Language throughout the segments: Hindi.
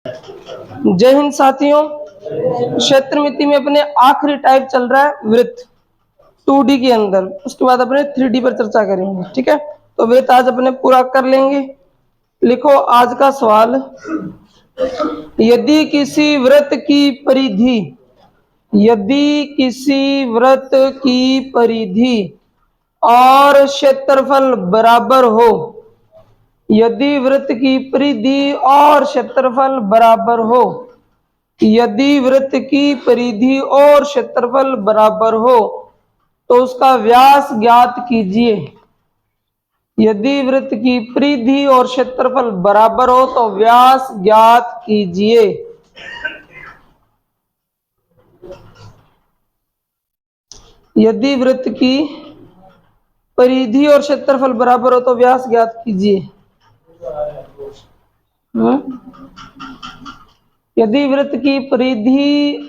जय हिंद साथियों, क्षेत्रमिति में अपने आखिरी टाइप चल रहा है वृत्त 2D के अंदर। उसके बाद अपने 3D पर चर्चा करेंगे। ठीक है, तो वृत्त आज अपने पूरा कर लेंगे। लिखो आज का सवाल, यदि किसी वृत्त की परिधि और क्षेत्रफल बराबर हो, यदि वृत्त की परिधि और क्षेत्रफल बराबर हो, यदि वृत्त की परिधि और क्षेत्रफल बराबर हो तो उसका व्यास ज्ञात कीजिए। यदि वृत्त की परिधि और क्षेत्रफल बराबर हो तो व्यास ज्ञात कीजिए। यदि वृत्त की परिधि और क्षेत्रफल बराबर हो तो व्यास ज्ञात कीजिए। यदि वृत्त की परिधि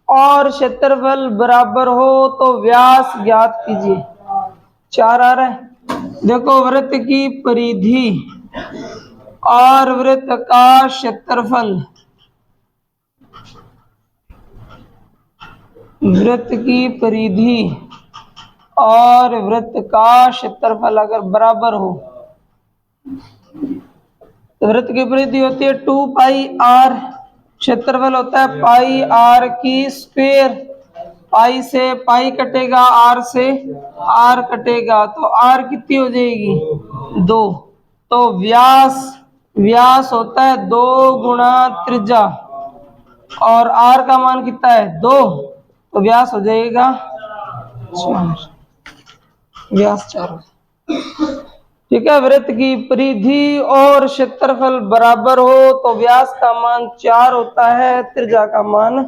और क्षेत्रफल बराबर हो तो व्यास ज्ञात कीजिए। 4 आ रहा है। देखो, वृत्त की परिधि और वृत्त का क्षेत्रफल, वृत्त की परिधि और वृत्त का क्षेत्रफल अगर बराबर हो तो वृत्त की परिधि होती है 2 पाई r, क्षेत्रफल होता है पाई r की स्क्वायर। पाई से पाई कटेगा, r से r कटेगा, तो r कितनी हो जाएगी 2। तो व्यास होता है 2 गुणा त्रिज्या और r का मान कितना है 2, तो व्यास हो जाएगा 4। व्यास 4। ठीक है, वृत्त की परिधि और क्षेत्रफल बराबर हो तो व्यास का मान 4 होता है, त्रिज्या का मान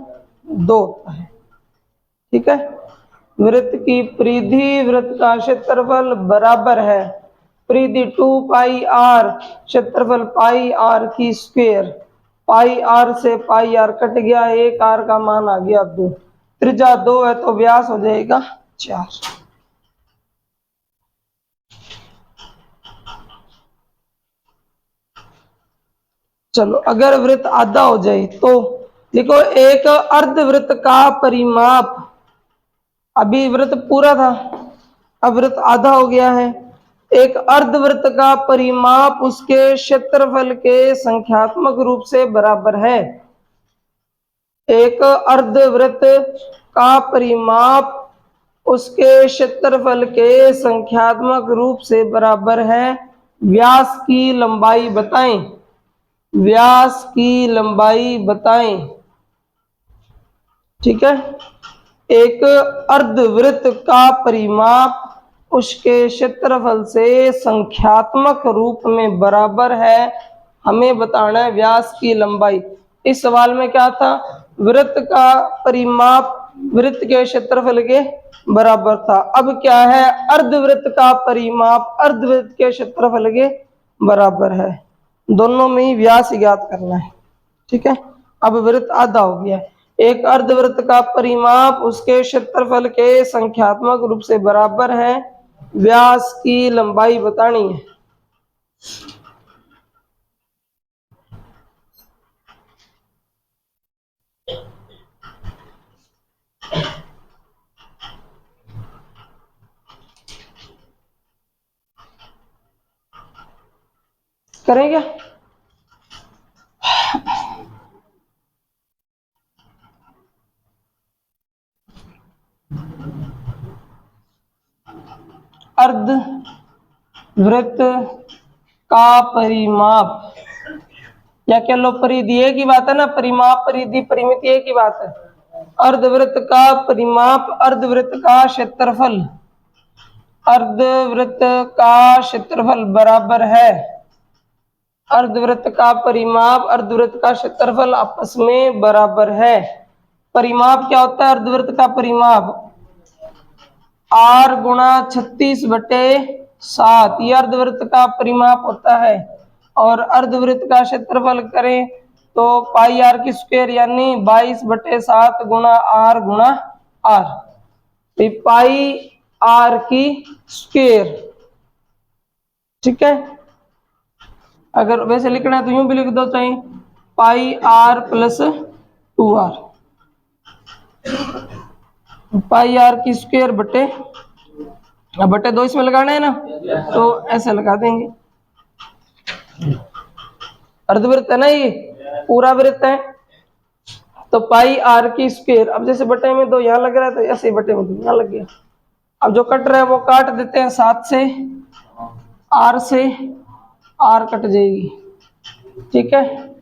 2 होता है। ठीक है, वृत्त की परिधि वृत्त का क्षेत्रफल बराबर है। परिधि 2 पाई r, क्षेत्रफल पाई r की स्क्वायर। पाई r से पाई r कट गया, 1 r का मान आ गया 2। त्रिज्या 2 है तो व्यास हो जाएगा 4। चलो, अगर वृत्त आधा हो जाए तो देखो, एक अर्धवृत्त का परिमाप, अभी वृत्त पूरा था, अब वृत्त आधा हो गया है। एक अर्धवृत्त का परिमाप उसके क्षेत्रफल के संख्यात्मक रूप से बराबर है। एक अर्धवृत्त का परिमाप उसके क्षेत्रफल के संख्यात्मक रूप से बराबर है। व्यास की लंबाई बताएं। व्यास की लंबाई बताएं। ठीक है, एक अर्धवृत्त का परिमाप उसके क्षेत्रफल से संख्यात्मक रूप में बराबर है। हमें बताना है व्यास की लंबाई। इस सवाल में क्या था, वृत्त का परिमाप वृत्त के क्षेत्रफल के बराबर था। अब क्या है, अर्धवृत्त का परिमाप अर्धवृत्त के क्षेत्रफल के बराबर है। दोनों में ही व्यास ज्ञात करना है। ठीक है, अब वृत्त आधा हो गया। एक अर्धवृत्त का परिमाप उसके क्षेत्रफल के संख्यात्मक रूप से बराबर है। व्यास की लंबाई बतानी है। करेंगे? अर्धवृत्त का परिमाप, या कह लो परिधि, एक ही बात है ना। परिमाप परिधि परिमिति एक ही बात है। अर्धवृत्त का परिमाप अर्धवृत्त का क्षेत्रफल, अर्धवृत्त का क्षेत्रफल बराबर है। अर्धवृत्त का परिमाप अर्धवृत्त का क्षेत्रफल आपस में बराबर है। परिमाप क्या होता है, अर्धवृत्त का परिमाप r गुणा 36/7, यह अर्धवृत्त का परिमाप होता है। और अर्धवृत्त का क्षेत्रफल करें तो पाई r की स्क्वायर यानी 22/7 गुणा r, पाई r की स्क्वायर। ठीक है, अगर वैसे लिखना है तो यूं भी लिख दो चाहे pi r plus 2r, pi r की स्क्वायर बटे, अब बटे 2 इसमें लगाना है ना, तो ऐसे लगा देंगे। अर्धवृत्त है ना, ये पूरा वृत्त है, तो पाई आर की स्क्वायर, अब जैसे बटे में 2 यहाँ लग रहा है तो ऐसे ही बटे में 2 यहाँ लग गया। अब जो कट रहा है वो काट देते हैं, 7 से आर से आर कट जाएगी, ठीक है।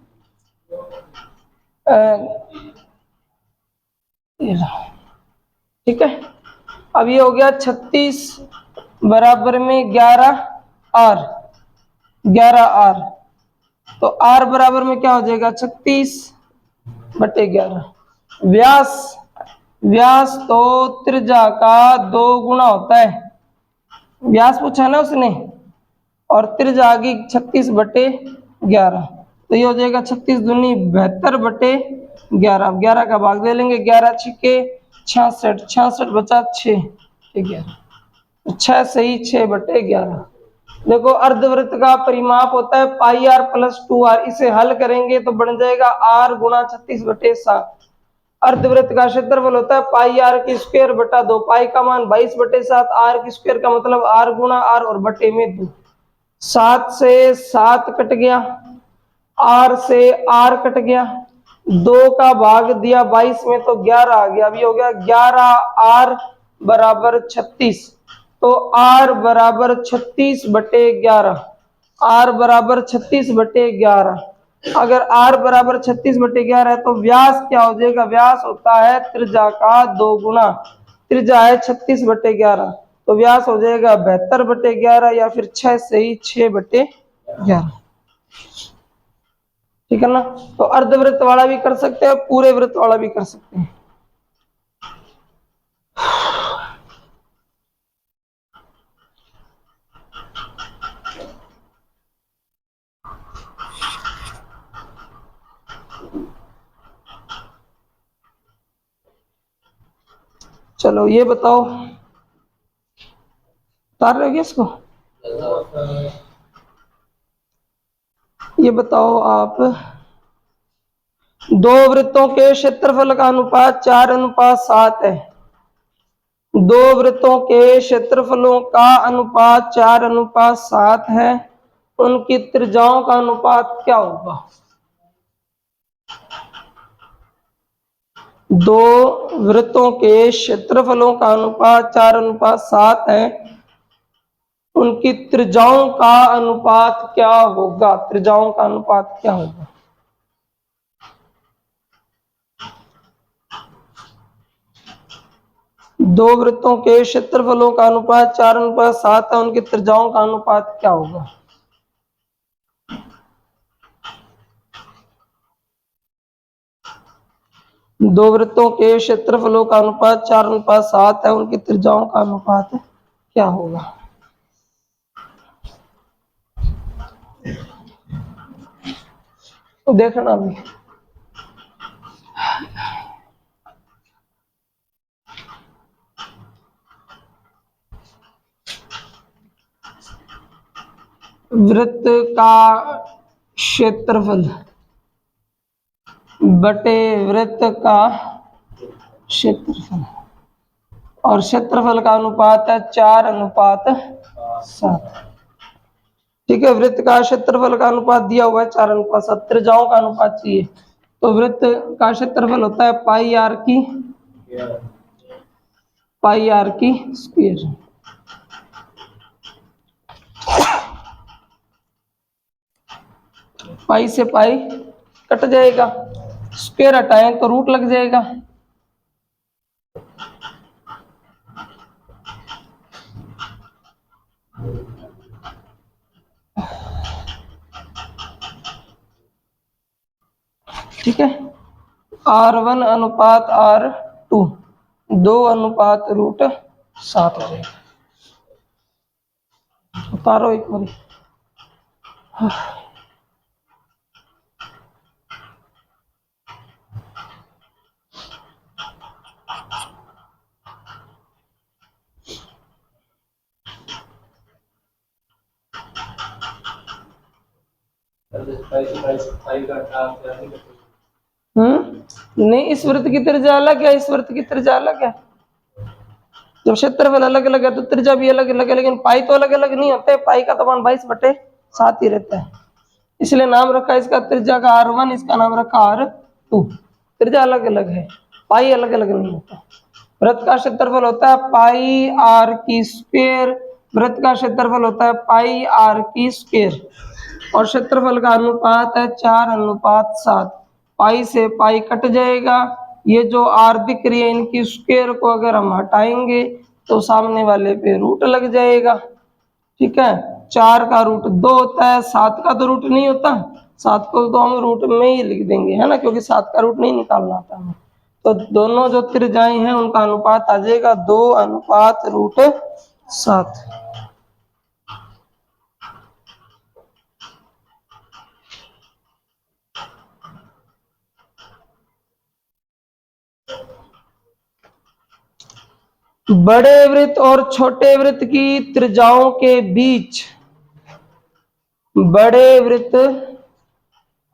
ठीक है, अब ये हो गया 36 बराबर में 11 आर, 11 आर, तो आर बराबर में क्या हो जाएगा 36 बटे 11। व्यास, व्यास तो त्रिज्या का 2 गुना होता है, व्यास पूछा ना उसने, और त्रिज्या आ गई 36 बटे 11, तो ये हो जाएगा 36 दूनी 72 बटे 11। अब 11 का भाग दे लेंगे, 11 छिके 66, 66 बचा 6, ठीक है, 6 सही 6 बटे 11। देखो अर्धवृत्त का परिमाप होता है पाई आर प्लस 2r, इसे हल करेंगे तो बन जाएगा r गुणा 36 बटे 7। अर्धवृत्त का क्षेत्रफल होता है पाई आर की स्क्वायर बटा 2, पाई का मान 22 बटे 7, आर की स्क्वायर का मतलब r गुणा r और बटे में 2। 7 से 7 कट गया, r से r कट गया, 2 का भाग दिया 22 में तो 11 आ गया। अभी हो गया 11 r बराबर 36, तो r बराबर 36 बटे 11, r बराबर 36 बटे 11। अगर r बराबर 36 बटे 11 है तो व्यास क्या हो जाएगा, व्यास होता है त्रिज्या का 2 गुना, त्रिज्या है 36 बटे 11, तो व्यास हो जाएगा 72 बटे 11 या फिर 6 सही 6 बटे 11, ठीक है ना। तो अर्धवृत्त वाला भी कर सकते हैं, पूरे वृत्त वाला भी कर सकते हैं। चलो ये बताओ, उतार रहे हो इसको, ये बताओ आप, 2 वृत्तों के क्षेत्रफल का अनुपात 4:7 है, 2 वृत्तों के क्षेत्रफलों का अनुपात 4:7 है, उनकी त्रिज्याओं का अनुपात क्या होगा। 2 वृत्तों के क्षेत्रफलों का अनुपात 4:7 है, उनकी त्रिज्याओं का अनुपात क्या होगा, त्रिज्याओं का अनुपात क्या होगा। दो वृत्तों के क्षेत्रफलों का अनुपात 4:7 है, उनकी त्रिज्याओं का अनुपात क्या होगा। दो वृत्तों के क्षेत्रफलों का अनुपात 4:7 है, उनकी त्रिज्याओं का अनुपात क्या होगा। तो देखना अभी, वृत्त का क्षेत्रफल बटे वृत्त का क्षेत्रफल, और क्षेत्रफल का अनुपात है 4:7, ठीक है। वृत्त का क्षेत्रफल का अनुपात दिया हुआ है 4:7, त्रिज्याओं का अनुपात चाहिए, तो वृत्त का क्षेत्रफल होता है पाई आर की स्क्वायर। पाई से पाई कट जाएगा, स्क्वायर हटाएं तो रूट लग जाएगा, ठीक है। R1 अनुपात R2 2:7 हो जाएगा। उतारो एक बार, नहीं, इस वृत्त की त्रिज्या अलग है, इस वृत्त की त्रिज्या अलग है। जब क्षेत्रफल अलग अलग है तो त्रिज्या भी अलग अलग है, लेकिन पाई तो अलग अलग नहीं होते। पाई का तो मान 22/7 ही रहता है, इसलिए नाम रखा इसका त्रिज्या का R1, इसका नाम रखा R2। त्रिज्या अलग अलग है, पाई अलग अलग नहीं होता। वृत्त का क्षेत्रफल होता है पाई R की स्क्वायर, वृत्त का क्षेत्रफल होता है पाई R की स्क्वायर, और क्षेत्रफल का अनुपात है 4:7। पाई से पाई कट जाएगा, ये जो R दिख रही है इनकी स्क्वायर को अगर हम हटाएंगे तो सामने वाले पे रूट लग जाएगा। ठीक है, 4 का रूट 2 होता है, 7 का तो रूट नहीं होता। 7 को तो हम रूट में ही लिख देंगे, है ना, क्योंकि 7 का रूट नहीं निकालना आता हमें। तो दोनों जो त्रिज्याएं हैं उनका अनुपात आ जाएगा 2:7। बड़े वृत्त और छोटे वृत्त की त्रिज्याओं के बीच, बड़े वृत्त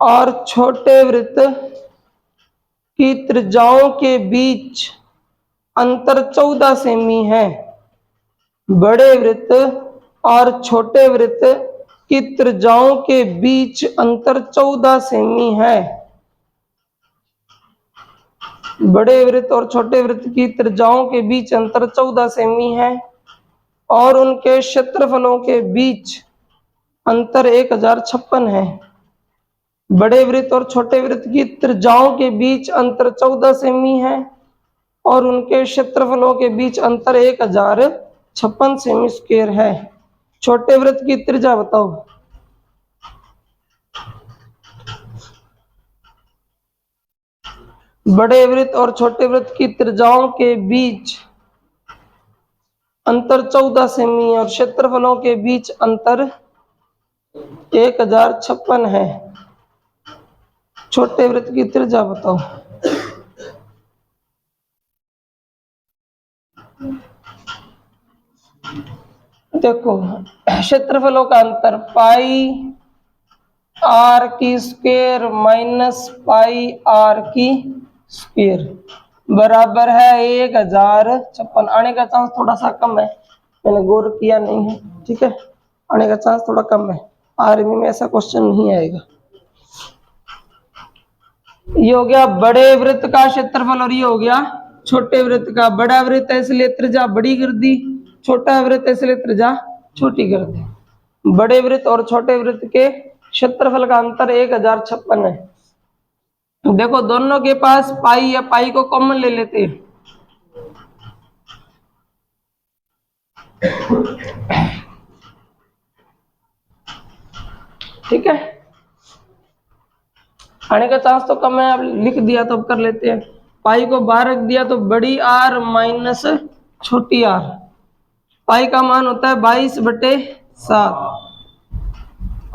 और छोटे वृत्त की त्रिज्याओं के बीच अंतर 14 सेमी है। बड़े वृत्त और छोटे वृत्त की त्रिज्याओं के बीच अंतर 14 सेमी है। बड़े वृत्त और छोटे वृत्त की त्रिज्याओं के बीच अंतर 14 सेमी है, और उनके क्षेत्रफलों के बीच अंतर 1056 है। बड़े वृत्त और छोटे वृत्त की त्रिज्याओं के बीच अंतर 14 सेमी है, और उनके क्षेत्रफलों के बीच अंतर 1056 सेमी स्क्वायर है। छोटे वृत्त की त्रिज्या बताओ। बड़े वृत्त और छोटे वृत्त की त्रिज्याओं के बीच अंतर 14 सेमी और क्षेत्रफलों के बीच अंतर 1056 है। छोटे वृत्त की त्रिज्या बताओ। देखो, क्षेत्रफलों का अंतर पाई R की स्क्वायर माइनस पाई R की स्क्वायर बराबर है 1056। आने का चांस थोड़ा सा कम है, मैंने गौर किया नहीं है। ठीक है, आने का चांस थोड़ा कम है, आर्मी में ऐसा क्वेश्चन नहीं आएगा। ये हो गया बड़े वृत्त का क्षेत्रफल, और ये हो गया छोटे वृत्त का। बड़ा वृत्त है इसलिए त्रिज्या बड़ी कर दी, छोटा वृत्त है इसलिए त्रिज्या छोटी कर दी। बड़े वृत्त और छोटे वृत्त के क्षेत्रफल का अंतर 1056 है। देखो, दोनों के पास पाई है, पाई को कॉमन ले लेते हैं। ठीक है, आने का चांस तो कम है, अब लिख दिया तो अब कर लेते हैं। पाई को बाहर रख दिया तो बड़ी R माइनस छोटी R। पाई का मान होता है 22/7,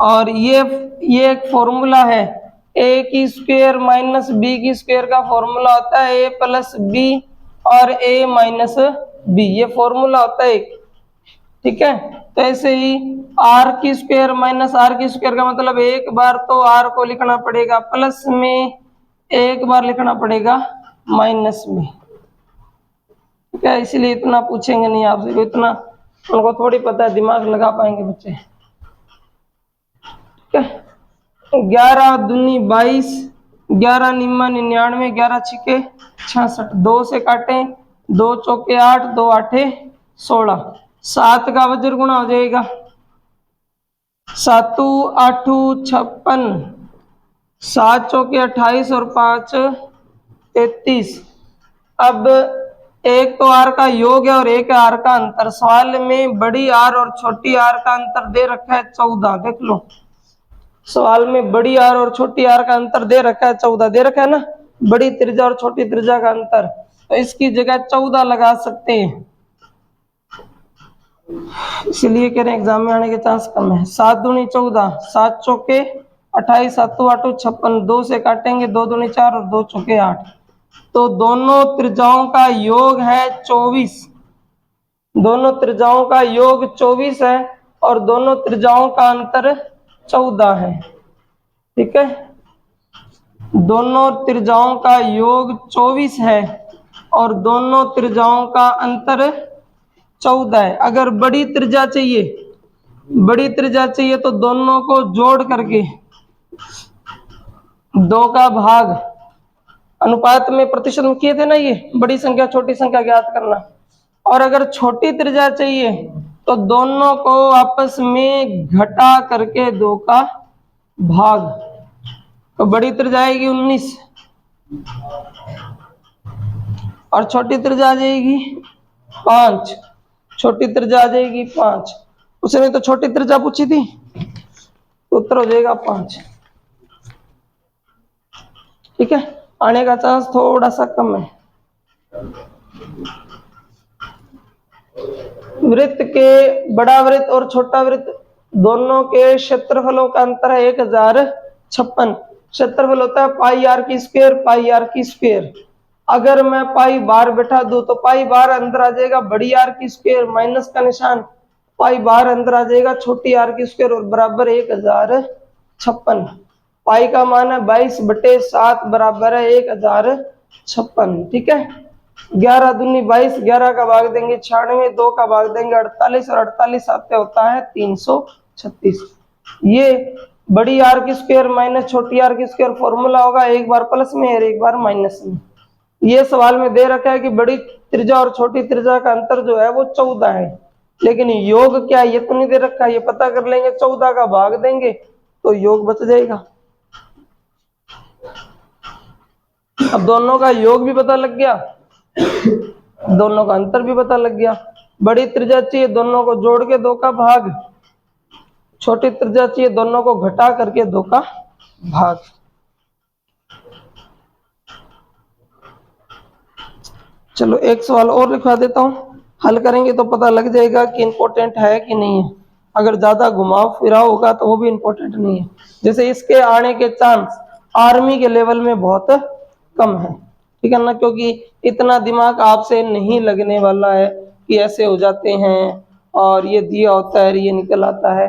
और ये एक फॉर्मूला है, a की स्क्वायर माइनस b की स्क्वायर का फॉर्मूला होता है a प्लस b और a माइनस b, ये फॉर्मूला होता है। ठीक है, तो ऐसे ही r की स्क्वायर माइनस r की स्क्वायर का मतलब एक बार तो r को लिखना पड़ेगा प्लस में, एक बार लिखना पड़ेगा माइनस में। ठीक है, इसलिए इतना पूछेंगे नहीं आपसे, इतना उनको थोड़ी पता है, दिमाग लगा पाएंगे बच्चे। ठीक है, 11 दूनी 22, 11 निम्मा 99, 11 छिके 66, 2 से काटे, 2 चौके 8, 2 आठे 16, 7 का वज्र गुणा हो जाएगा, 7 8 56, 7 चौके 28 और 5 33। अब एक तो R का योग है और एक है R का अंतर। सवाल में बड़ी R और छोटी R का अंतर दे रखा है 14, देख लो, सवाल में बड़ी R और छोटी R का अंतर दे रखा है 14, दे रखा है ना, बड़ी त्रिज्या और छोटी त्रिज्या का अंतर, तो इसकी जगह 14 लगा सकते हैं, इसलिए कह रहे हैं एग्जाम में आने के चांस कम है। 7 दूनी 14, 7 चौके 28, 7 8 56, 2 से काटेंगे, 2 दूनी 4 और 2 चौके 8, तो दोनों त्रिज्याओं का योग है 24। दोनों त्रिज्याओं का योग 24 है और दोनों त्रिज्याओं का अंतर 14 है। ठीक है। दोनों त्रिज्याओं का योग 24 है और दोनों त्रिज्याओं का अंतर 14 है। अगर बड़ी त्रिज्या चाहिए तो दोनों को जोड़ करके 2 का भाग, अनुपात में प्रतिशत में किए थे ना, ये बड़ी संख्या छोटी संख्या ज्ञात करना। और अगर छोटी त्रिज्या चाहिए तो दोनों को आपस में घटा करके 2 का भाग, तो बड़ी त्रिज्या आएगी 19 और छोटी त्रिज्या आ जाएगी 5। छोटी त्रिज्या आ जाएगी 5। उसने तो छोटी त्रिज्या पूछी थी, तो उत्तर हो जाएगा 5। ठीक है, आने का चांस थोड़ा सा कम है। वृत्त के बड़ा वृत्त और छोटा वृत्त दोनों के क्षेत्रफलों का अंतर है 1056। क्षेत्रफल होता है पाई आर की स्क्वायर। अगर मैं पाई बार बैठा दूं तो पाई बार अंदर आ जाएगा बड़ी आर की स्क्वायर, माइनस का निशान, पाई बार अंदर आ जाएगा छोटी आर की स्क्वायर और बराबर 1056। पाई का मान है 22/7 बराबर है 1056। ठीक है, 11 दूनी 22, 11 का भाग देंगे 96, 2 का भाग देंगे 48 और 48 आते होता है 336। ये बड़ी आर की स्क्वायर माइनस छोटी आर की स्क्वायर फॉर्मूला होगा, एक बार प्लस में और एक बार माइनस में। ये सवाल में दे रखा है कि बड़ी त्रिज्या और छोटी त्रिज्या का अंतर जो है वो 14 है, लेकिन योग क्या ये तो नहीं दे रखा, ये पता कर लेंगे। 14 का भाग देंगे तो योग बच जाएगा। अब दोनों का योग भी पता लग गया, दोनों का अंतर भी पता लग गया। बड़ी त्रिज्या चाहिए, दोनों को जोड़ के 2 का भाग। छोटी त्रिज्या चाहिए, दोनों को घटा करके 2 का भाग। चलो एक सवाल और लिखवा देता हूं, हल करेंगे तो पता लग जाएगा कि इंपॉर्टेंट है कि नहीं है। अगर ज्यादा घुमाव फिराव होगा तो वो भी इंपॉर्टेंट नहीं है। जैसे इसके आने के चांस आर्मी के लेवल में बहुत कम है, ठीक है ना, क्योंकि इतना दिमाग आपसे नहीं लगने वाला है कि ऐसे हो जाते हैं और ये दिया होता है ये निकल आता है।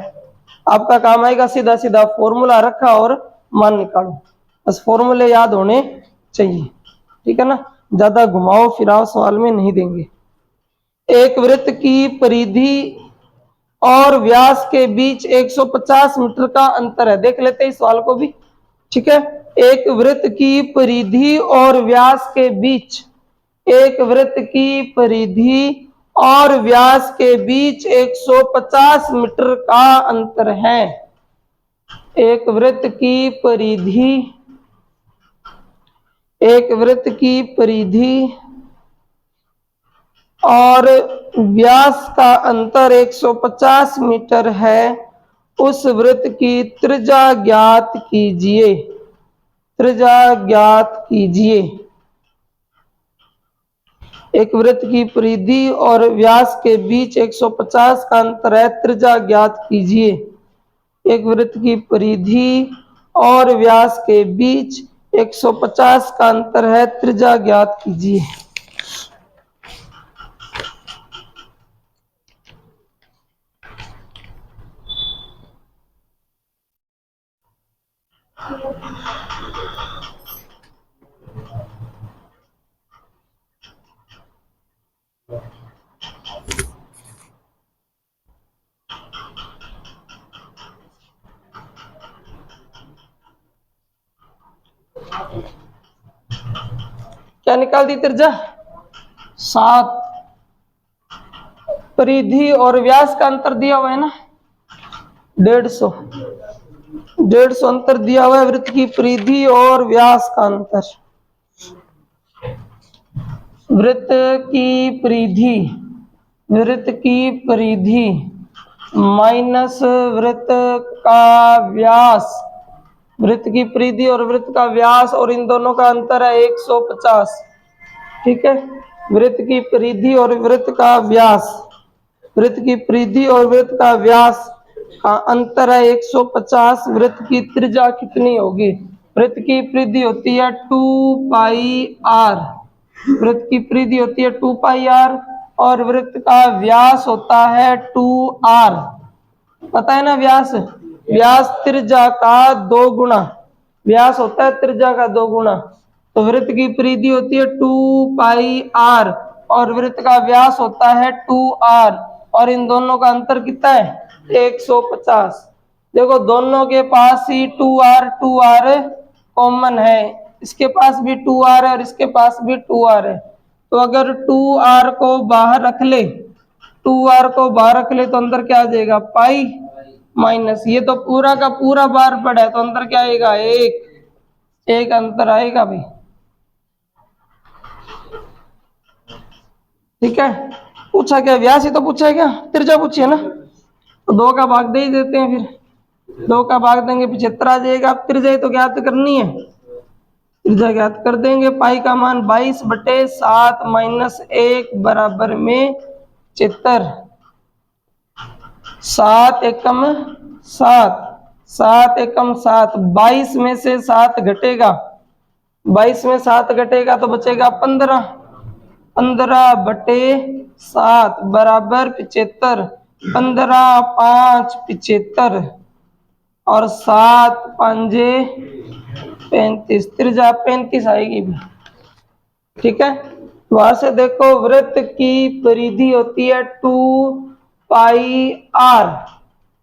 आपका काम आएगा सीधा सीधा फॉर्मूला रखा और मान निकालो, बस फॉर्मूले याद होने चाहिए। ठीक है ना, ज्यादा घुमाओ फिराव सवाल में नहीं देंगे। एक वृत्त की परिधि और व्यास के बीच 150 मीटर का अंतर है। देख लेते हैं इस सवाल को भी। ठीक है, एक वृत्त की परिधि और व्यास के बीच, एक वृत्त की परिधि और व्यास के बीच 150 मीटर का अंतर है। एक वृत्त की परिधि, एक वृत्त की परिधि और व्यास का अंतर 150 मीटर है। उस वृत्त की त्रिज्या ज्ञात कीजिए। त्रिज्या ज्ञात कीजिए। एक वृत्त की परिधि और व्यास के बीच 150 का अंतर है, त्रिज्या ज्ञात कीजिए। एक वृत्त की परिधि और व्यास के बीच 150 का अंतर है, त्रिज्या ज्ञात कीजिए। क्या निकाल दी त्रिज्या? 7। परिधि और व्यास का अंतर दिया हुआ है ना 150 अंतर दिया हुआ है। वृत्त की परिधि और व्यास का अंतर, वृत्त की परिधि, वृत्त की परिधि माइनस वृत्त का व्यास, वृत्त की परिधि और वृत्त का व्यास और इन दोनों का अंतर है 150। ठीक है, वृत्त की परिधि और वृत्त का व्यास, वृत्त की परिधि और वृत्त का व्यास का अंतर है 150। वृत्त की त्रिज्या कितनी होगी? वृत्त की परिधि होती है 2 पाई आर, वृत्त की परिधि होती है 2 पाई आर और वृत्त का व्यास होता है 2 आर। पता है ना व्यास? व्यास त्रिज्या का 2 गुना, व्यास होता है त्रिज्या का 2 गुना। तो वृत्त की परिधि होती है 2 पाई r और वृत्त का व्यास होता है 2r और इन दोनों का अंतर कितना है 150। देखो दोनों के पास ही 2r कॉमन है, इसके पास भी 2r है और इसके पास भी 2r है। तो अगर 2r को बाहर रख ले, 2r को बाहर रख ले तो अंदर क्या आ जाएगा पाई माइनस, ये तो पूरा का पूरा बार पड़ा है तो अंदर क्या आएगा एक अंतर आएगा भाई। ठीक है, पूछा क्या व्यास ही तो पूछा है, क्या त्रिज्या पूछी है ना, तो 2 का भाग दे ही देते हैं, फिर 2 का भाग देंगे 75 आ जाएगा। अब त्रिज्या तो ज्ञात करनी है, त्रिज्या ज्ञात कर देंगे। पाई का मान 22/7 माइनस 1 बराबर में 75। 7 एकम 7, 7 एकम 7, 22 में से 7 घटेगा, 22 में 7 घटेगा तो बचेगा 15, 15/7 बराबर 75, 15 5 75 और 7 5 35, त्रिज्या 35 आएगी। ठीक है, वहां से देखो वृत्त की परिधि होती है 2 पाई r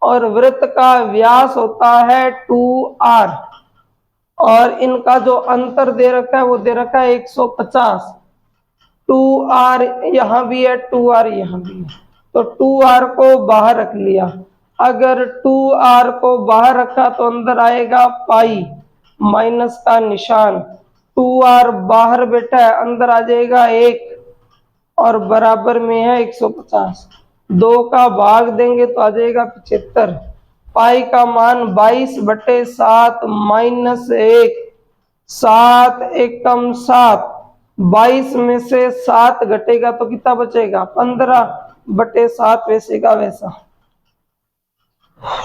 और वृत्त का व्यास होता है 2r और इनका जो अंतर दे रखा है वो दे रखा है 150। 2r यहाँ भी है 2r यहाँ भी है, तो 2r को बाहर रख लिया। अगर 2r को बाहर रखा तो अंदर आएगा पाई माइनस का निशान, 2r बाहर बैठा है अंदर आ जाएगा 1 और बराबर में है 150। 2 का भाग देंगे तो आ जाएगा 75। पाई का मान 22/7 माइनस 1, 7 एकम 7, 22 में से 7 घटेगा तो कितना बचेगा 15/7, वैसे का वैसा।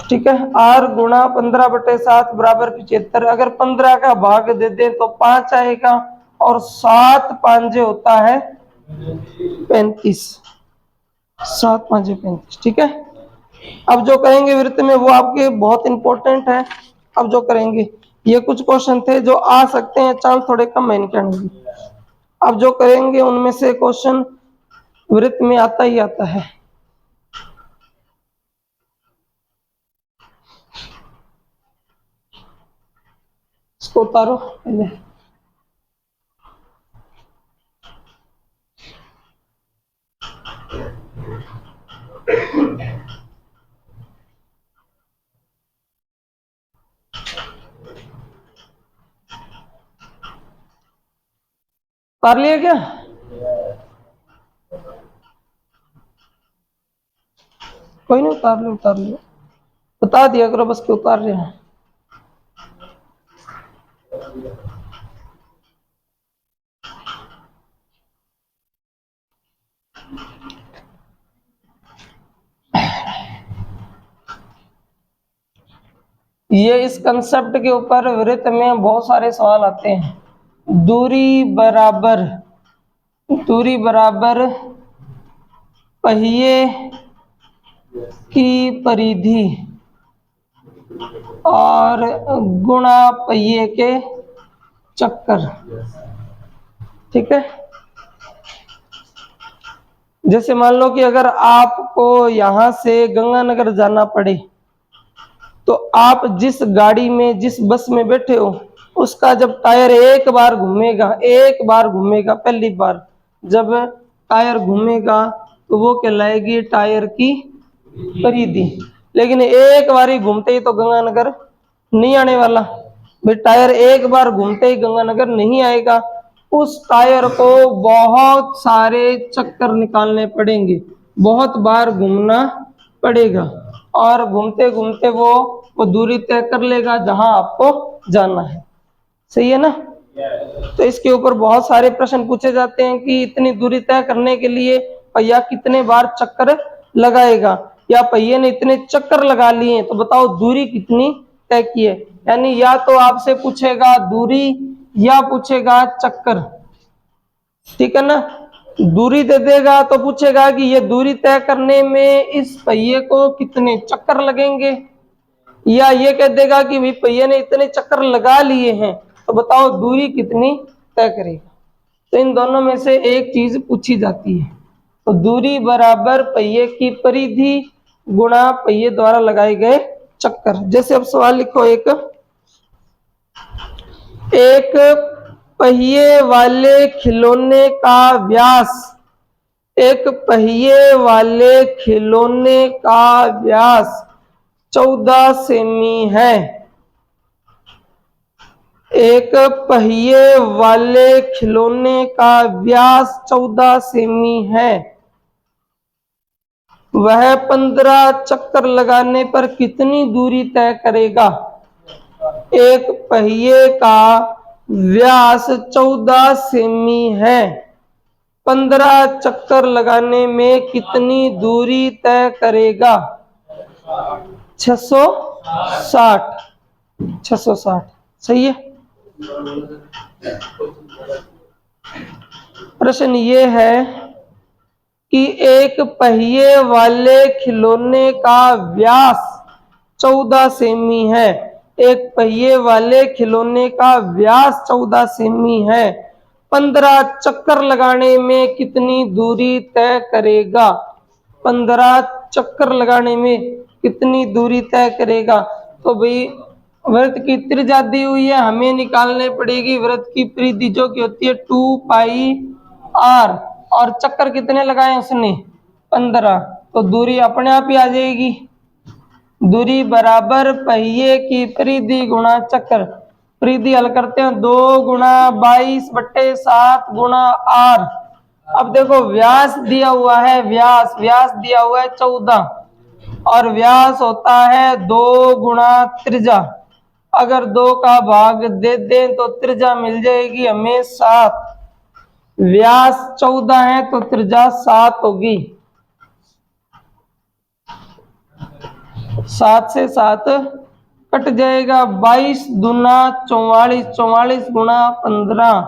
ठीक है, r गुणा 15/7 बराबर 75। अगर 15 का भाग दे दें तो 5 आएगा और 7 5 होता है 35, 7 5 35। ठीक है, अब जो करेंगे वृत्त में वो आपके बहुत इंपॉर्टेंट है। अब जो करेंगे ये कुछ क्वेश्चन थे जो आ सकते हैं, चांस थोड़े कम है इनके आने के। अब जो करेंगे उनमें से क्वेश्चन वृत्त में आता ही आता है। इसको उतारो पहले। उतार लिया क्या? कोई नहीं, उतार लो उतार लो, बता दिया करो बस कि उतार रहे हैं। ये इस कंसेप्ट के ऊपर वृत्त में बहुत सारे सवाल आते हैं। दूरी बराबर पहिए की परिधि और गुणा पहिए के चक्कर। ठीक है, जैसे मान लो कि अगर आपको यहां से गंगानगर जाना पड़े तो आप जिस गाड़ी में जिस बस में बैठे हो उसका जब टायर एक बार घूमेगा पहली बार जब टायर घूमेगा तो वो कहलाएगी टायर की परिधि। लेकिन एक बार ही घूमते ही तो गंगानगर नहीं आने वाला भाई, टायर एक बार घूमते ही गंगानगर नहीं आएगा। उस टायर को बहुत सारे चक्कर निकालने पड़ेंगे, बहुत बार घूमना पड़ेगा और घूमते घूमते वो दूरी तय कर लेगा जहां आपको जाना है। सही है ना? तो इसके ऊपर बहुत सारे प्रश्न पूछे जाते हैं कि इतनी दूरी तय करने के लिए पहिया कितने बार चक्कर लगाएगा, या पहिए ने इतने चक्कर लगा लिए तो बताओ दूरी कितनी तय की है। यानी या तो आपसे पूछेगा दूरी या पूछेगा चक्कर। ठीक है ना? दूरी दे देगा तो पूछेगा कि ये दूरी तय करने में इस पहिए को कितने चक्कर लगेंगे, या ये कह देगा कि भाई पहिए ने इतने चक्कर लगा लिए हैं, तो बताओ दूरी कितनी तय करेगा। तो इन दोनों में से एक चीज पूछी जाती है। तो दूरी बराबर पहिए की परिधि गुणा पहिए द्वारा लगाए गए चक्कर। जैसे अब सवाल लिखो, एक पहिए वाले खिलौने का व्यास, एक पहिए वाले खिलौने का व्यास 14 सेमी है। एक पहिए वाले खिलौने का व्यास 14 सेमी है। वह 15 चक्कर लगाने पर कितनी दूरी तय करेगा। एक पहिए का व्यास 14 सेमी है, 15 चक्कर लगाने में कितनी दूरी तय करेगा। 660। 660 सही है। प्रश्न ये है कि एक पहिए वाले खिलौने का व्यास 14 सेमी है। एक पहिए वाले खिलौने का व्यास 14 सेमी है, 15 चक्कर लगाने में कितनी दूरी तय करेगा। 15 चक्कर लगाने में कितनी दूरी तय करेगा। तो भाई वृत्त की त्रिज्या दी हुई है, हमें निकालने पड़ेगी वृत्त की परिधि जो की होती है 2 पाई r, और चक्कर कितने लगाए उसने 15, तो दूरी अपने आप ही आ जाएगी। दूरी बराबर पहिए की परिधि गुणा चक्कर। परिधि हल करते हैं, 2 गुणा 22/7 गुणा r। अब देखो व्यास दिया हुआ है, व्यास दिया हुआ है 14, और व्यास होता है 2 गुणा त्रिज्या। अगर 2 का भाग दे दें तो त्रिज्या मिल जाएगी हमें 7। व्यास 14 है तो त्रिज्या 7 होगी। 7 से 7 कट जाएगा। 22 दूना 44, 44 गुणा 15,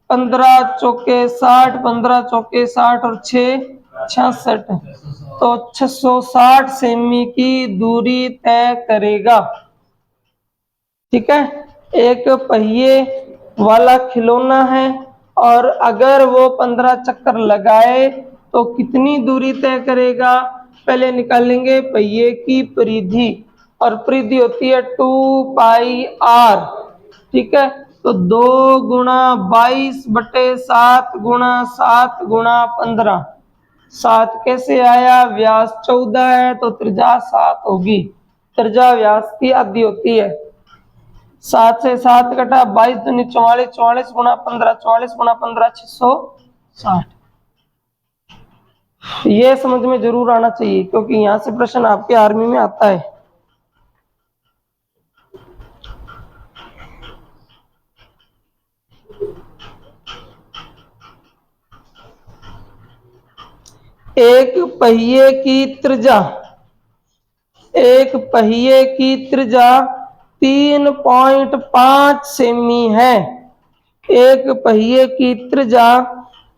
15 चौके 60, 15 चौके 60 और 6 66, तो 660 सेमी की दूरी तय करेगा। ठीक है, एक पहिए वाला खिलौना है और अगर वो 15 चक्कर लगाए तो कितनी दूरी तय करेगा। पहले निकालेंगे पहिए की परिधि, और परिधि होती है 2 पाई r। ठीक है, तो 2 गुणा 22/7 गुणा 7 गुणा 15। 7 कैसे आया, व्यास 14 है तो त्रिज्या 7 होगी। त्रिज्या व्यास की आधी होती है। 7 से 7 कटा, 22 दूनी 44, 44 गुणा 15, 44 गुणा 15 660। ये समझ में जरूर आना चाहिए क्योंकि यहां से प्रश्न आपके आर्मी में आता है। एक पहिए की त्रिज्या 3.5 सेमी है। एक पहिए की त्रिज्या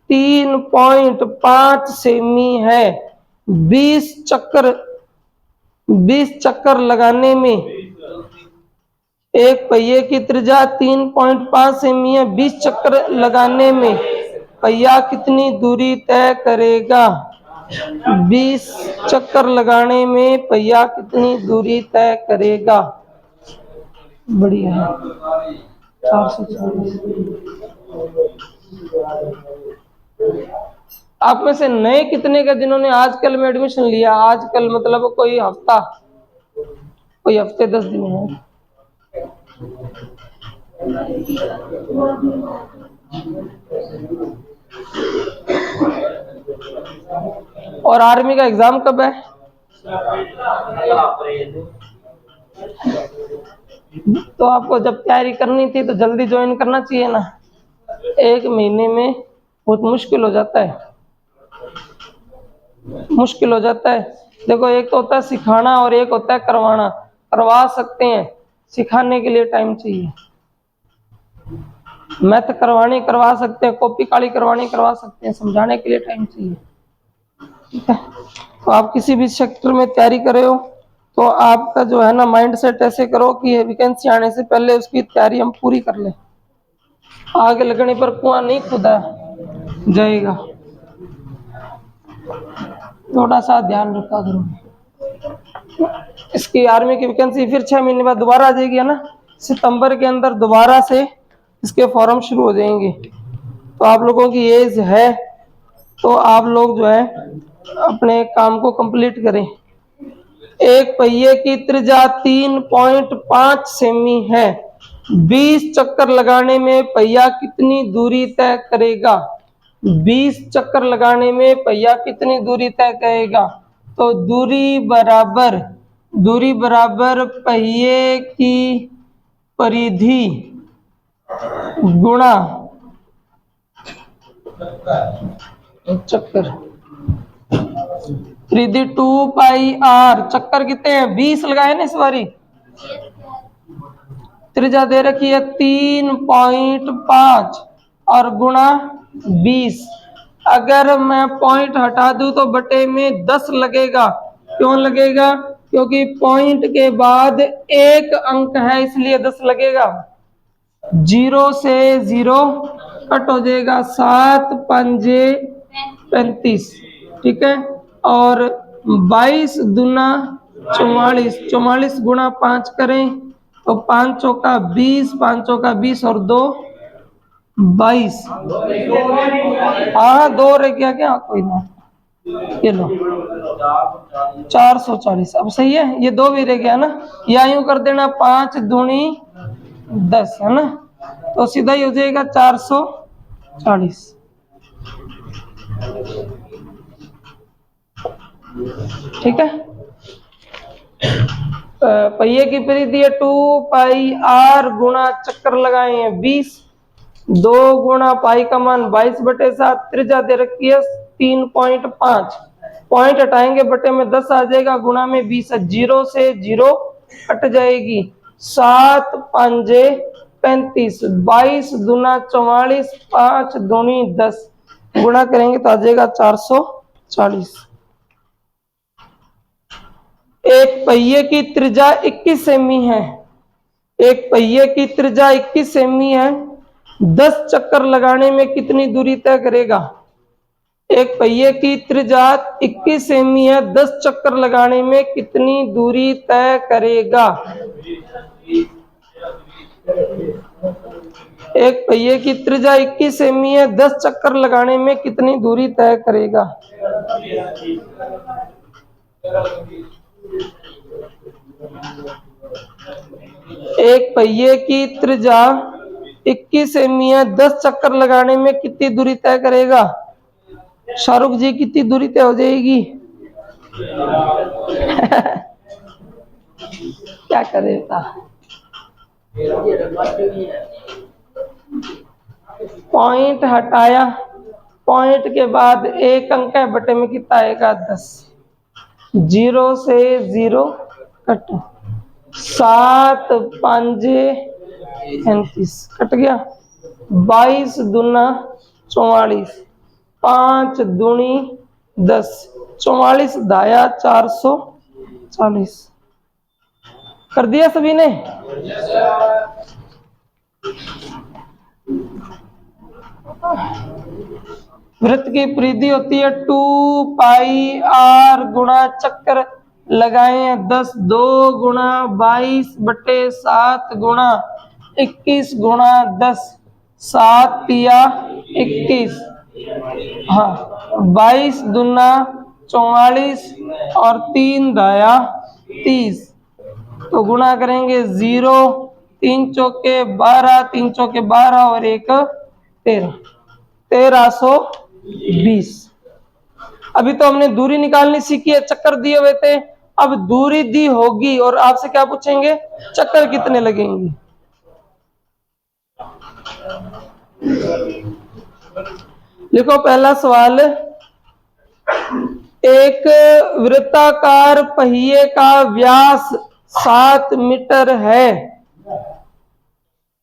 3.5 सेमी है। 20 चक्कर लगाने में, एक पहिए की त्रिज्या 3.5 सेमी है, 20 चक्कर लगाने में पहिया कितनी दूरी तय करेगा। 20 चक्कर लगाने में पहिया कितनी दूरी तय करेगा। बढ़िया है। 440। आप में से नए कितने के जिन्होंने आजकल में एडमिशन लिया। आजकल मतलब कोई हफ्ता, कोई हफ्ते 10 दिन है। और आर्मी का एग्जाम कब है। तो आपको जब तैयारी करनी थी तो जल्दी ज्वाइन करना चाहिए ना। 1 महीने में बहुत मुश्किल हो जाता है, मुश्किल हो जाता है। देखो एक तो होता है सिखाना और एक होता है करवाना। करवा सकते हैं, सिखाने के लिए टाइम चाहिए। मैथ करवा सकते हैं, कॉपी काली करवा सकते हैं, समझाने के लिए टाइम चाहिए। ठीक है, तो आप किसी भी सेक्टर में तैयारी कर रहे हो तो आपका जो है ना माइंड सेट ऐसे करो कि ये वैकेंसी आने से पहले उसकी तैयारी हम पूरी कर लें। आगे लगने पर कुआं नहीं खुदा जाएगा, थोड़ा सा ध्यान रखा करो। इसकी आर्मी की वैकेंसी फिर 6 महीने बाद दोबारा आ जाएगी, है ना। सितंबर के अंदर दोबारा से इसके फॉर्म शुरू हो जाएंगे। तो आप लोगों की एज है तो आप लोग जो है अपने काम को कंप्लीट करें। एक पहिए की त्रिज्या 3.5 सेमी है। 20 चक्कर लगाने में पहिया कितनी दूरी तय करेगा? 20 चक्कर लगाने में पहिया कितनी दूरी तय करेगा? तो दूरी बराबर पहिए की परिधि गुणा चक्कर। परिधि 2 पाई आर। चक्कर कितने हैं? 20 लगाए ना इस बारी। त्रिज्या दे रखी है 3.5 और गुणा 20। अगर मैं पॉइंट हटा दूं तो बटे में 10 लगेगा। क्यों लगेगा? क्योंकि पॉइंट के बाद एक अंक है इसलिए 10 लगेगा। 0 से 0 कट हो जाएगा, 7 पंजे 35, ठीक है। और 22 दूना 44, 44 गुणा 5 करें तो 5 चौका 20, 5 चौका 20 और 2 22। हाँ 2 रह गया क्या? कोई ना, ये लो 440। अब सही है, ये 2 भी रह गया ना। या यूं कर देना 5 दूनी 10, है ना। तो सीधा ही हो जाएगा 440। ठीक है। पहिए की परिधि है 2 पाई आर गुणा चक्कर लगाए हैं 20। 2 गुणा पाई का मान 22/7। त्रिज्या दे रखी है 3.5। पॉइंट हटाएंगे बटे में 10 आ जाएगा, गुणा में 20। 0 से 0 कट जाएगी, 7 पंजे 35, 22 दूना 44, 5 दूनी 10, गुणा करेंगे तो आ जाएगा 440। एक पहिए की त्रिज्या 21 सेमी है। एक पहिए की त्रिज्या 21 सेमी है। 10 चक्कर लगाने में कितनी दूरी तय करेगा? एक पहिए की त्रिज्या 21 सेमी है, 10 चक्कर लगाने में कितनी दूरी तय करेगा? एक पहिए की त्रिज्या 21 सेमी है, 10 चक्कर लगाने में कितनी दूरी तय करेगा? एक पहिए की त्रिज्या 21 सेमी है, 10 चक्कर लगाने में कितनी दूरी तय करेगा? शाहरुख जी कितनी दूरी तय हो जाएगी? क्या करेगा? पॉइंट हटाया, पॉइंट के बाद एक अंक है, बटे में कितना आएगा? 10। 0 से 0 कट, 7 पंजे 35 कट गया। 22 दूना 44, 5 दूनी 10, 44 दाया 440। कर दिया सभी ने? वृत्त की परिधि होती है 2 पाई आर गुणा चक्कर लगाए हैं 10। 2 गुणा 22/7 गुणा 21 गुणा 10, 7 तिया 21, हाँ 22 दूना 44 और 3 दाया 30। तो गुणा करेंगे 0, 3 चौके 12, 3 चौके 12 और 1 13, 1320। अभी तो हमने दूरी निकालनी सीखी है, चक्कर दिए हुए थे। अब दूरी दी होगी और आपसे क्या पूछेंगे? चक्कर कितने लगेंगे। लिखो पहला सवाल। एक वृत्ताकार पहिए का व्यास 7 मीटर है।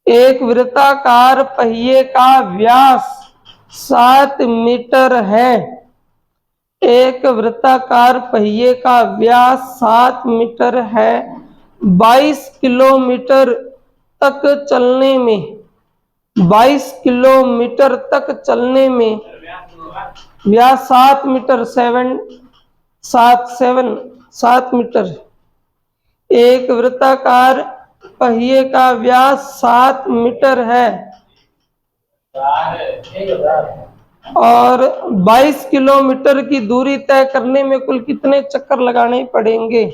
एक वृत्ताकार पहिए का व्यास 7 मीटर है। एक वृत्ताकार पहिए का व्यास 7 मीटर है। 22 किलोमीटर तक चलने में 22 किलोमीटर तक चलने में व्यास 7 मीटर 7 मीटर। एक वृत्ताकार पहिए का व्यास 7 मीटर है और 22 किलोमीटर की दूरी तय करने में कुल कितने चक्कर लगाने पड़ेंगे?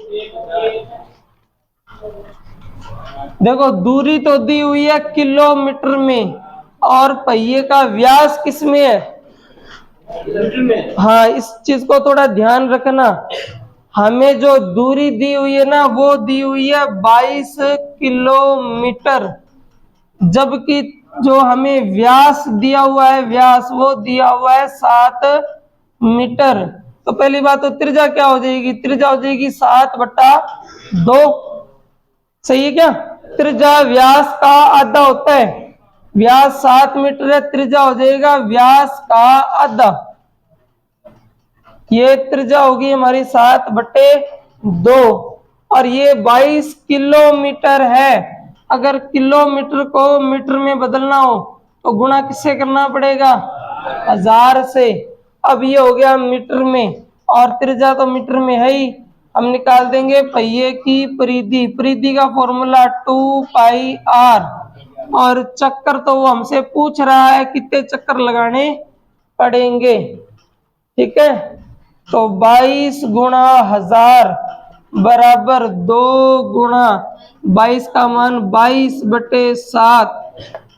देखो दूरी तो दी हुई है किलोमीटर में और पहिए का व्यास किस में है? हाँ, इस चीज को थोड़ा ध्यान रखना। हमें जो दूरी दी हुई है ना वो दी हुई है 22 किलोमीटर, जबकि जो हमें व्यास दिया हुआ है व्यास वो दिया हुआ है 7 मीटर। तो पहली बात तो त्रिज्या क्या हो जाएगी? त्रिज्या हो जाएगी 7/2। सही है क्या? त्रिज्या व्यास का आधा होता है। व्यास 7 मीटर है, त्रिज्या हो जाएगा व्यास का आधा। ये त्रिज्या होगी हमारी 7/2 और ये 22 किलोमीटर है। अगर किलोमीटर को मीटर में बदलना हो तो गुणा किससे करना पड़ेगा? 1000 से। अब ये हो गया मीटर में और त्रिज्या तो मीटर में है ही। हम निकाल देंगे पहिए की परिधि। परिधि का फॉर्मूला 2πr और चक्कर तो वो हमसे पूछ रहा है कितने चक्कर लगाने पड़ेंगे। ठीक है, तो 22 गुणा 1000 बराबर 2 गुणा 22 का मान 22/7।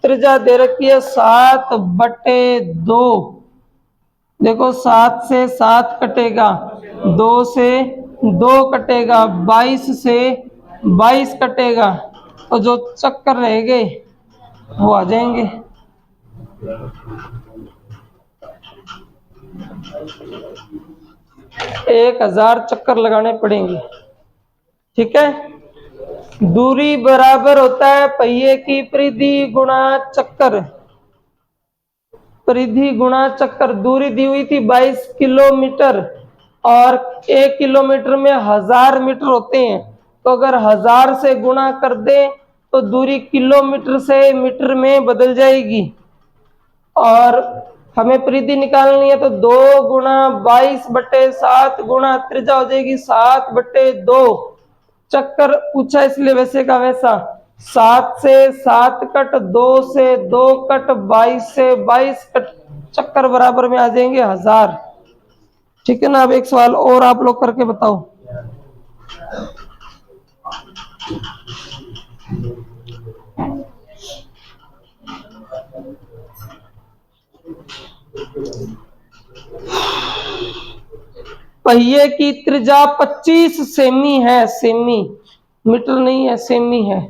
त्रिज्या दे रखी है 7/2। देखो 7 से 7 कटेगा, 2 से 2 कटेगा, 22 से 22 कटेगा, तो जो चक्कर रहेंगे वो आ जाएंगे। एक 1000 चक्कर लगाने पड़ेंगे। ठीक है, दूरी बराबर होता है पहिए की परिधि गुणा चक्कर। परिधि गुणा चक्कर। दूरी दी हुई थी 22 किलोमीटर और 1 किलोमीटर में 1000 मीटर होते हैं, तो अगर 1000 से गुणा कर दे तो दूरी किलोमीटर से मीटर में बदल जाएगी। और हमें परिधि निकालनी है तो 2 गुणा 22/7 गुणा त्रिज्या हो जाएगी 7/2। चक्कर पूछा इसलिए वैसे का वैसा। 7 से 7 कट, 2 से 2 कट, 22 से 22 कट, चक्कर बराबर में आ जाएंगे 1000। ठीक है ना। अब एक सवाल और आप लोग करके बताओ। पहिए की त्रिज्या 25 सेमी है। सेमी, मीटर नहीं है, सेमी है।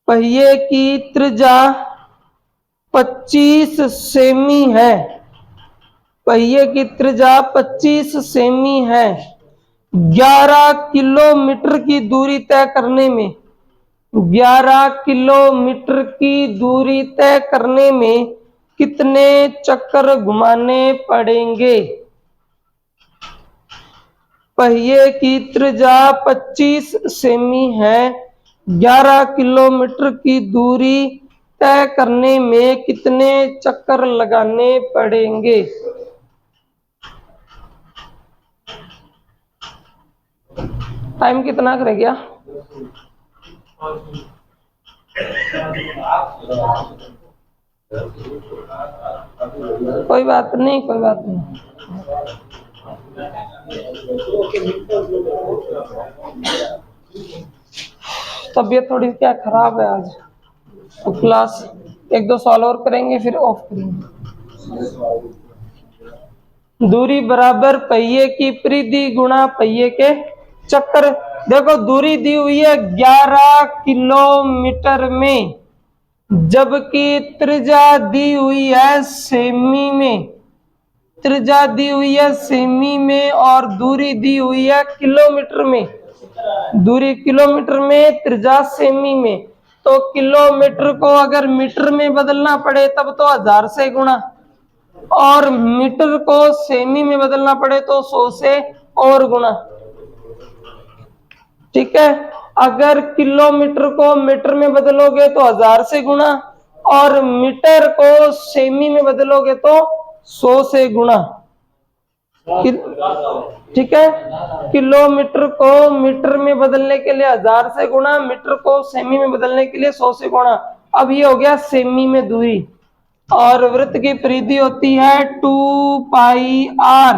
पहिए की त्रिज्या 25 सेमी है। पहिए की त्रिज्या 25 सेमी है। 11 किलोमीटर की दूरी तय करने में 11 किलोमीटर की दूरी तय करने में कितने चक्कर घुमाने पड़ेंगे? पहिए की त्रिज्या 25 सेमी है। 11 किलोमीटर की दूरी तय करने में कितने चक्कर लगाने पड़ेंगे? टाइम कितना कर गया? कोई बात नहीं, कोई बात नहीं। तबीयत थोड़ी क्या खराब है आज, तो क्लास 1-2 सवाल और करेंगे फिर ऑफ करेंगे। दूरी बराबर पहिए की परिधि गुणा पहिए के चक्कर। देखो दूरी दी हुई है 11 किलोमीटर में, जबकि त्रिज्या दी हुई है सेमी में। त्रिज्या दी हुई है सेमी में और दूरी दी हुई है किलोमीटर में। दूरी किलोमीटर में, त्रिज्या सेमी में। तो किलोमीटर को अगर मीटर में बदलना पड़े तब तो 1000 से गुणा। और मीटर को सेमी में बदलना पड़े तो 100 से और गुणा। ठीक है, अगर किलोमीटर को मीटर में बदलोगे तो 1000 से गुणा, और मीटर को सेमी में बदलोगे तो 100 से गुणा। ठीक है, किलोमीटर को मीटर में बदलने के लिए 1000 से गुणा, मीटर को सेमी में बदलने के लिए 100 से गुणा। अब ये हो गया सेमी में दूरी। और वृत्त की परिधि होती है 2 पाई r।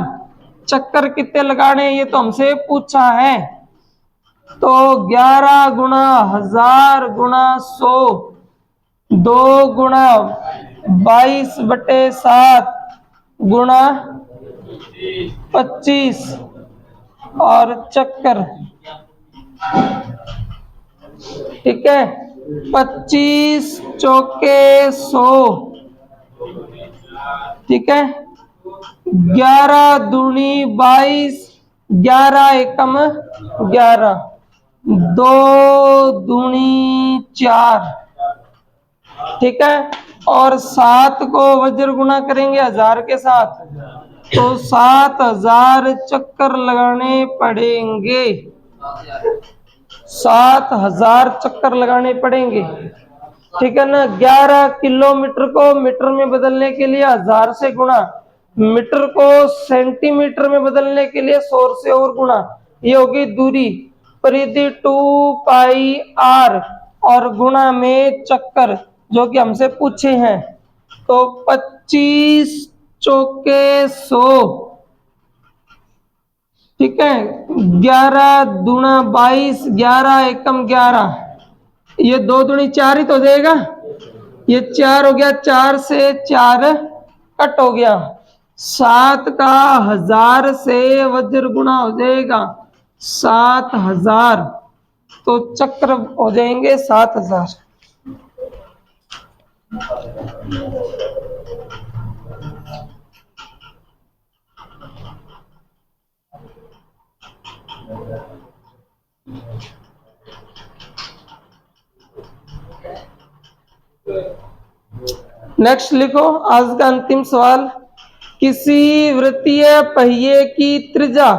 चक्कर कितने लगाने ये तो हमसे पूछा है, तो 11 गुणा 1000 गुणा 100, 2 गुणा 22/7 गुणा 25 और चक्कर। ठीक है, 25 चौके 100। ठीक है, 11 दूनी 22, 11 एकम 11, 2 दूनी 4। ठीक है, और 7 को वज्र गुणा करेंगे 1000 के साथ, तो 7000 चक्कर लगाने पड़ेंगे। 7000 चक्कर लगाने पड़ेंगे। ठीक है ना, 11 किलोमीटर को मीटर में बदलने के लिए 1000 से गुणा, मीटर को सेंटीमीटर में बदलने के लिए 100 से और गुणा। ये होगी दूरी। परिधि 2 पाई r और गुणा में चक्कर जो कि हमसे पूछे हैं, तो 25 चौके 100। ठीक है, 11 दूना 22, 11 एकम 11, ये 2 दूनी 4 ही तो हो जाएगा, ये 4 हो गया, 4 से 4 कट हो गया, 7 का 1000 से वज्र गुणा हो जाएगा 7000, तो चक्र हो जाएंगे 7000। नेक्स्ट लिखो आज का अंतिम सवाल। किसी वृत्तीय पहिए की त्रिज्या,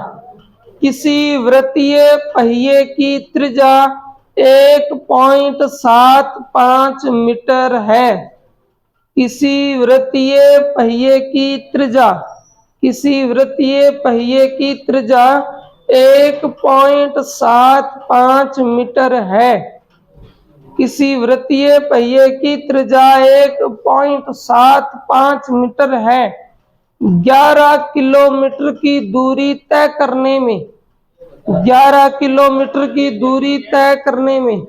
किसी वृत्तीय पहिए की त्रिज्या 1.75 मीटर है। किसी वृत्तीय पहिए की त्रिज्या, किसी वृत्तीय पहिए की त्रिज्या 1.75 मीटर है। किसी वृत्तीय पहिए की त्रिज्या 1.75 मीटर है। 11 किलोमीटर की दूरी तय करने में, 11 किलोमीटर की दूरी तय करने में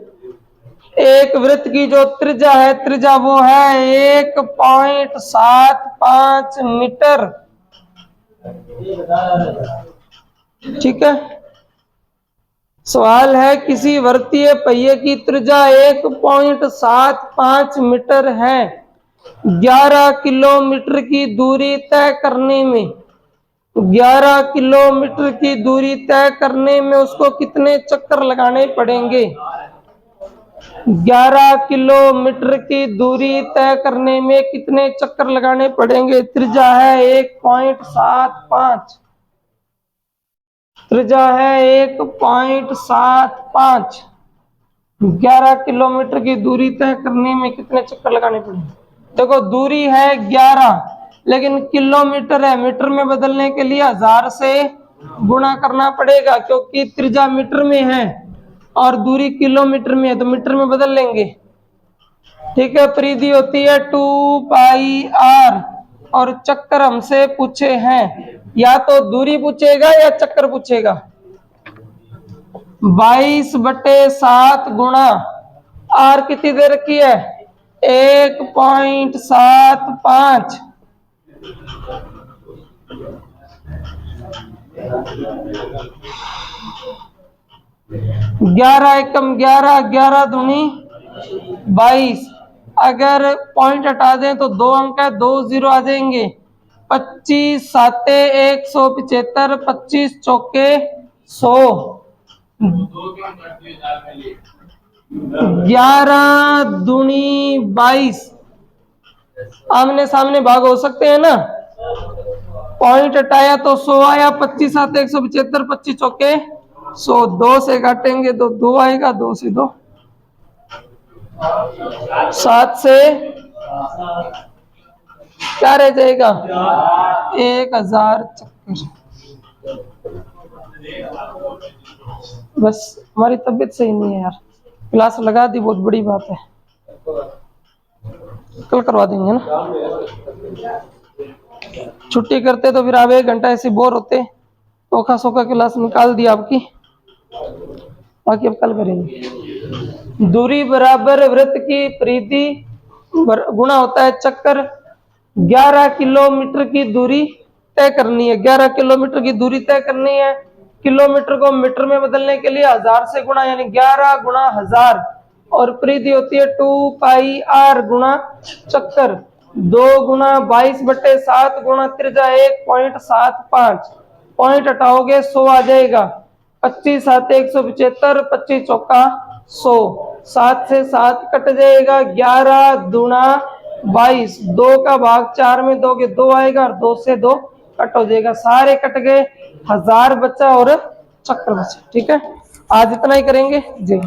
एक वृत्त की जो त्रिज्या है, त्रिज्या वो है 1.75 मीटर। ठीक है, सवाल है किसी वृत्तीय पहिए की त्रिज्या 1.75 मीटर है। 11 किलोमीटर की दूरी तय करने में, 11 किलोमीटर की दूरी तय करने में उसको कितने चक्कर लगाने पड़ेंगे। 11 किलोमीटर की दूरी तय करने में कितने चक्कर लगाने पड़ेंगे। त्रिज्या है 1.75, त्रिज्या है 1.75। 11 किलोमीटर की दूरी तय करने में कितने चक्कर लगाने पड़ेंगे। देखो दूरी है 11, लेकिन किलोमीटर है, मीटर में बदलने के लिए 1000 से गुणा करना पड़ेगा, क्योंकि त्रिज्या मीटर में है और दूरी किलोमीटर में है, तो मीटर में बदल लेंगे। ठीक है, परिधि होती है 2 पाई r और चक्कर हमसे पूछे हैं, या तो दूरी पूछेगा या चक्कर पूछेगा। 22/7 गुणा r कितनी दे रखी है 1.75। ग्यारह एकम 11, 11 दूनी 22। अगर पॉइंट हटा दें तो 2 अंक है, 2 0 आ जाएंगे। 25 साते 175, 25 चौके 100। 11 दूनी 22, आमने सामने भाग हो सकते हैं ना, पॉइंट हटाया तो 100 आया, 25 सात 175, 25 चौके 100, 2 से काटेंगे तो 2 आएगा, 2 से 2, 7 से क्या रह जाएगा 1000 चक्कर। बस हमारी तबीयत सही नहीं है यार, क्लास लगा दी बहुत बड़ी बात है, कल करवा देंगे ना। छुट्टी करते तो फिर आप 1 घंटा ऐसे बोर होते, ओखा सोखा क्लास निकाल दी आपकी, बाकी अब कल करेंगे। दूरी बराबर वृत्त की परिधि गुणा होता है चक्कर। 11 किलोमीटर की दूरी तय करनी है, 11 किलोमीटर की दूरी तय करनी है। किलोमीटर को मीटर में बदलने के लिए 1000 से गुणा, यानी 11 गुणा 1000, और परिधि होती है 2 पाई आर गुणा चक्कर। 2 गुणा 22/7 गुणा त्रिज्या 1.75, पॉइंट हटाओगे 100 आ जाएगा, 25 सात 175, 25 चौका 100, 7 से 7 कट जाएगा, 11 दूना 22, 2 का भाग 4 में दोगे 2 आएगा, और 2 से 2 कट हो जाएगा, सारे कट गए, 1000 बचा और चक्कर बचा। ठीक है, आज इतना ही करेंगे जी।